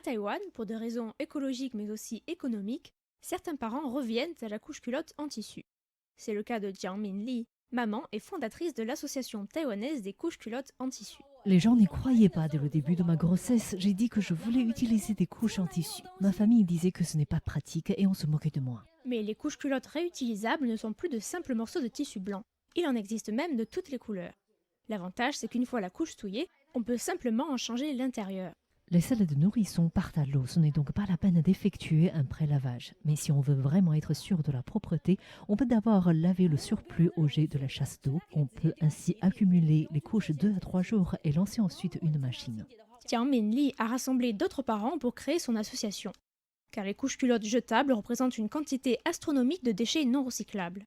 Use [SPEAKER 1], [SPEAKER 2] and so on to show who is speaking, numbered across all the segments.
[SPEAKER 1] Taïwan, pour des raisons écologiques mais aussi économiques, certains parents reviennent à la couche-culotte en tissu. C'est le cas de Jiang Min Li, maman et fondatrice de l'association taïwanaise des couches-culottes en tissu.
[SPEAKER 2] Les gens n'y croyaient pas dès le début de ma grossesse. J'ai dit que je voulais utiliser des couches en tissu. Ma famille disait que ce n'est pas pratique et on se moquait de moi.
[SPEAKER 1] Mais les couches-culottes réutilisables ne sont plus de simples morceaux de tissu blanc. Il en existe même de toutes les couleurs. L'avantage, c'est qu'une fois la couche souillée, on peut simplement en changer l'intérieur.
[SPEAKER 2] Les selles de nourrisson partent à l'eau, ce n'est donc pas la peine d'effectuer un pré-lavage. Mais si on veut vraiment être sûr de la propreté, on peut d'abord laver le surplus au jet de la chasse d'eau. On peut ainsi accumuler les couches 2 à 3 jours et lancer ensuite une machine.
[SPEAKER 1] Jiang Min Li a rassemblé d'autres parents pour créer son association. Car les couches-culottes jetables représentent une quantité astronomique de déchets non recyclables.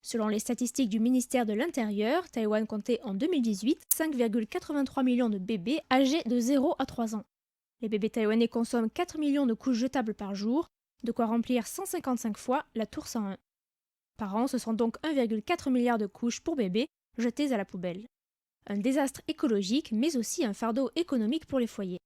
[SPEAKER 1] Selon les statistiques du ministère de l'Intérieur, Taïwan comptait en 2018 5,83 millions de bébés âgés de 0 à 3 ans. Les bébés taïwanais consomment 4 millions de couches jetables par jour, de quoi remplir 155 fois la tour 101. Par an, ce sont donc 1,4 milliard de couches pour bébés jetées à la poubelle. Un désastre écologique, mais aussi un fardeau économique pour les foyers.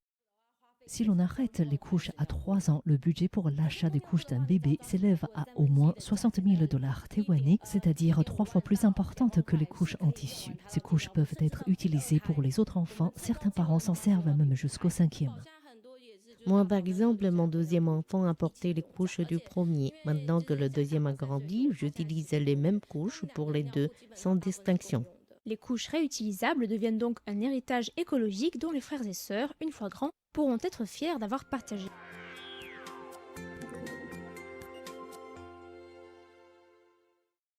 [SPEAKER 2] Si l'on arrête les couches à 3 ans, le budget pour l'achat des couches d'un bébé s'élève à au moins 60 000 dollars taïwanais, c'est-à-dire 3 fois plus importante que les couches en tissu. Ces couches peuvent être utilisées pour les autres enfants. Certains parents s'en servent même jusqu'au 5e.
[SPEAKER 3] Moi, par exemple, mon deuxième enfant a porté les couches du premier. Maintenant que le deuxième a grandi, j'utilise les mêmes couches pour les deux, sans distinction.
[SPEAKER 1] Les couches réutilisables deviennent donc un héritage écologique dont les frères et sœurs, une fois grands, pourront être fiers d'avoir partagé.